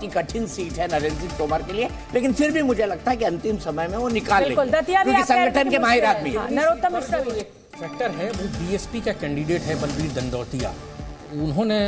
की कठिन सीट है नरेंद्र सिंह तोमर के लिए, लेकिन फिर भी मुझे लगता है कि अंतिम समय में वो निकाल लेंगे क्योंकि संगठन के माहिर आदमी है। नरोत्तम मिश्रा भी फैक्टर है, वो बीएसपी का कैंडिडेट है बलबीर दंडौतिया, उन्होंने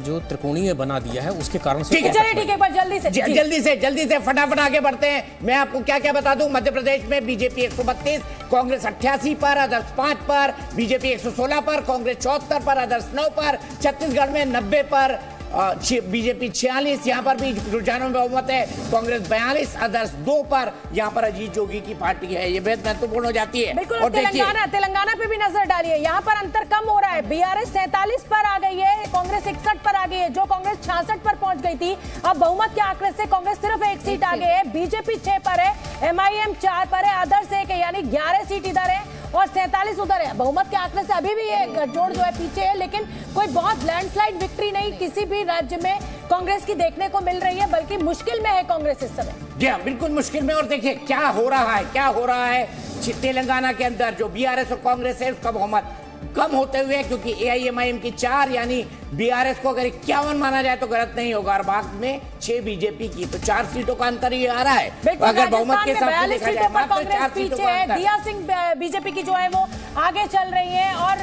जो त्रिकोणीय बना दिया है उसके कारण से। चलिए ठीक है, एक बार जल्दी से फटाफट आगे बढ़ते हैं। मैं आपको क्या क्या बता दूं। मध्य प्रदेश में बीजेपी 132, कांग्रेस 88 पर, अदर्स 5 पर, बीजेपी 116 पर, कांग्रेस 74 पर, अदर्स 9 पर, छत्तीसगढ़ में 90 पर, बीजेपी 46, यहाँ पर भी रुझानों में बहुमत है, कांग्रेस 42, अदर्स 2 पर। यहाँ पर अजीत जोगी की पार्टी है, ये बेहद महत्वपूर्ण हो जाती है। बिल्कुल, और तेलंगाना पे भी नजर डालिए, यहाँ पर अंतर कम हो रहा है। बीआरएस 47 पर आ गई है, कांग्रेस 61 पर आ गई है। जो कांग्रेस 66 पर पहुंच गई थी, अब बहुमत के आंकड़े से कांग्रेस सिर्फ 1 सीट आगे है। बीजेपी 6 पर है, एमआईएम 4 पर है, अदर्स 1 है, यानी 11 सीट इधर है और 47 उधर है। बहुमत के आंकड़े से अभी भी ये गठजोड़ जो है पीछे है, लेकिन कोई बहुत लैंडस्लाइड विक्ट्री नहीं किसी भी राज्य में कांग्रेस की देखने को मिल रही है, बल्कि मुश्किल में है कांग्रेस इस समय। जी हाँ, बिल्कुल मुश्किल में। और देखिए क्या हो रहा है तेलंगाना के अंदर। जो बीआरएस और कांग्रेस है उसका बहुमत कम होते हुए, क्योंकि एआईएमआईएम की 4, यानी बीआरएस को अगर 51 माना जाए तो गलत नहीं होगा, और बाद में 6 बीजेपी की, तो 4 सीटों का अंतर ही आ रहा है। अगर बहुमत के हिसाब से देखा जाए तो 4 सीटों का अंतर। दिया सिंह बीजेपी की जो है वो आगे चल रही है, और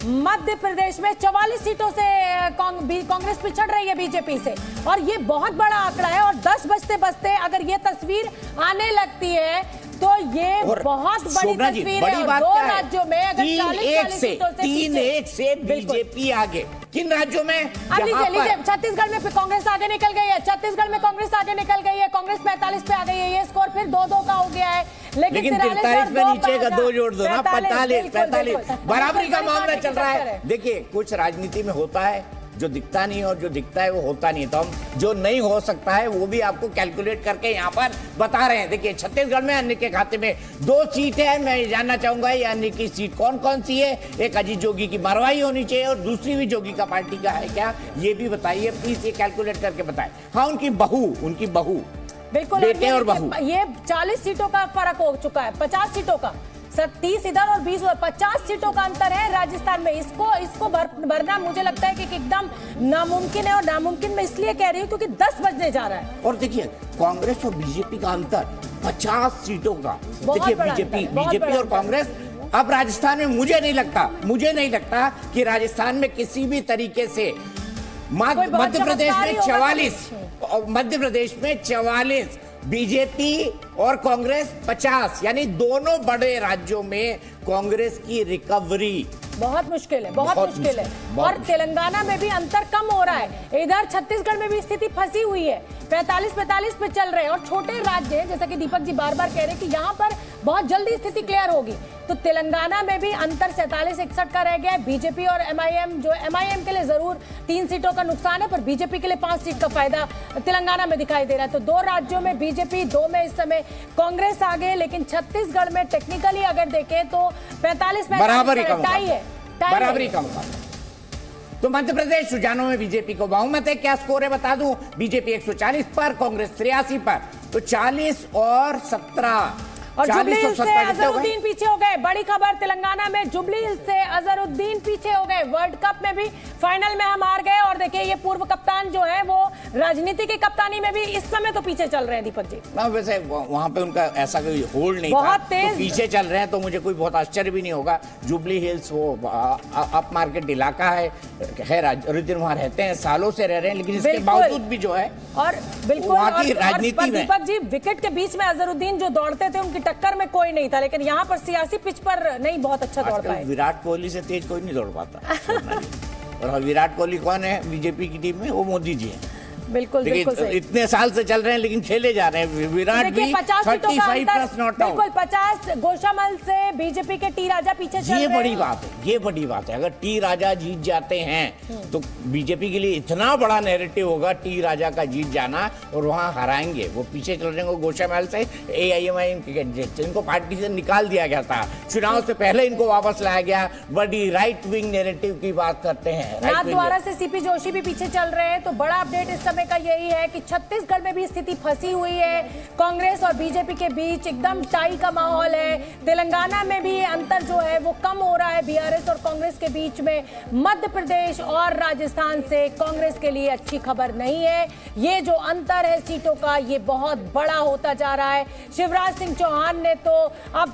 मध्य प्रदेश में 44 सीटों से कांग्रेस पिछड़ रही है बीजेपी से, और ये बहुत बड़ा आंकड़ा है। और 10 बजते अगर ये तस्वीर आने लगती है तो ये बहुत बड़ी तस्वीर है। दो राज्यों में अगर 3-1 से बीजेपी आगे। किन राज्यों में? लीजिए, छत्तीसगढ़ में कांग्रेस आगे निकल गई है, छत्तीसगढ़ में कांग्रेस आगे निकल गई है, कांग्रेस 45 पे आ गई है। ये स्कोर फिर 2-2 का हो गया है, लेकिन 43 में नीचे का 2 जोड़ दो ना, 45 बराबरी का मामला चल रहा है। देखिए कुछ राजनीति में होता है जो दिखता नहीं और जो दिखता है वो होता नहीं, तो हम जो नहीं हो सकता है वो भी आपको कैलकुलेट करके यहाँ पर बता रहे हैं। देखिए छत्तीसगढ़ में अन्य के खाते में 2 सीट है। मैं जानना चाहूंगा ये अन्य की सीट कौन कौन सी है। एक अजीत जोगी की मरवाई होनी चाहिए और दूसरी भी जोगी का पार्टी का है क्या, ये भी बताइए प्लीज, ये कैलकुलेट करके बताएं। हाँ, उनकी बहू बिल्कुल, बेटे और बहू। ये 40 सीटों का फर्क हो चुका है, 50 सीटों का, 30 इधर और 20 उधर, 50 सीटों का अंतर है राजस्थान में। इसको भरना मुझे लगता है कि एकदम नामुमकिन है, और नामुमकिन मैं इसलिए कह रही हूँ क्योंकि 10 बजने जा रहा है। और देखिए कांग्रेस और बीजेपी का अंतर 50 सीटों का। देखिए बीजेपी और कांग्रेस अब राजस्थान में मुझे नहीं लगता कि राजस्थान में किसी भी तरीके से मध्य प्रदेश में 44 बीजेपी और कांग्रेस 50, यानी दोनों बड़े राज्यों में कांग्रेस की रिकवरी बहुत मुश्किल है। और तेलंगाना में भी अंतर कम हो रहा है। इधर छत्तीसगढ़ में भी स्थिति फंसी हुई है, 45 पे चल रहे हैं, और छोटे राज्य हैं, जैसा कि दीपक जी बार बार कह रहे हैं कि यहाँ पर बहुत जल्दी स्थिति क्लियर होगी। तो तेलंगाना में भी अंतर 47-61 का रह गया है। बीजेपी और एमआईएम, जो एमआईएम के लिए जरूर 3 सीटों का नुकसान है, पर बीजेपी के लिए 5 सीट का फायदा तेलंगाना में दिखाई दे रहा है। तो 2 राज्यों में बीजेपी, 2 में इस समय कांग्रेस आगे, लेकिन छत्तीसगढ़ में टेक्निकली अगर देखें तो 45 में बराबरी का मुकाबला। तो मध्य प्रदेश रुझानों में बीजेपी को बहुमत है। क्या स्कोर है बता दूं, बीजेपी 140 पर, कांग्रेस 83 पर, तो 40 और 17 और जुबली हिल्स से अजहरुद्दीन पीछे हो गए। बड़ी खबर तेलंगाना में, जुबली हिल्स से अजहरुद्दीन पीछे हो गए। वर्ल्ड कप में भी फाइनल में हम हार गए, और देखिए ये पूर्व कप्तान जो है वो राजनीति की कप्तानी में भी इस समय तो पीछे चल रहे हैं। दीपक जी, वैसे वहां पे उनका ऐसा कोई होल्ड नहीं बहुत था, तेज तो पीछे चल रहे हैं, तो मुझे कोई बहुत आश्चर्य भी नहीं होगा। जुबली हिल्स वो अप मार्केट इलाका है, अजहरुद्दीन वहां रहते हैं, सालों से रह रहे हैं, लेकिन इसके बावजूद भी जो है और बिल्कुल राजनीति में दीपक जी विकेट के बीच में अजहरुद्दीन जो दौड़ते थे उनकी टक्कर में कोई नहीं था, लेकिन यहाँ पर सियासी पिच पर नहीं बहुत अच्छा दौड़ पाए। विराट कोहली से तेज कोई नहीं दौड़ पाता। और विराट कोहली कौन है बीजेपी की टीम में? वो मोदी जी हैं। बिल्कुल सही। इतने साल से चल रहे हैं लेकिन खेले जा रहे हैं। विराट भी 35 प्लस नॉट आउट। बिल्कुल 50 गोशामल से बीजेपी के टी राजा पीछे चल रहे हैं। ये बड़ी बात है। अगर टी राजा जीत जाते हैं तो बीजेपी के लिए इतना बड़ा नैरेटिव होगा टी राजा का जीत जाना, और वहां हराएंगे। वो पीछे चल रहे हैं गोशामल से। एआईएमआईएम के इनको पार्टी से निकाल दिया गया था, चुनाव से पहले इनको वापस लाया गया। बड़ी राइट विंग नैरेटिव की बात करते हैं। नाथद्वारा से सीपी जोशी भी पीछे चल रहे हैं। तो बड़ा अपडेट इस समय करने का यही है कि छत्तीसगढ़ में भी स्थिति फंसी हुई है, कांग्रेस और बीजेपी के बीच एकदम टाई का माहौल है। तेलंगाना में भी ये अंतर जो है वो कम हो रहा है बीआरएस और कांग्रेस के बीच में। मध्य प्रदेश और राजस्थान से कांग्रेस के लिए अच्छी खबर नहीं है। ये जो अंतर है सीटों का, ये बहुत बड़ा होता जा रहा है। शिवराज सिंह चौहान ने तो अब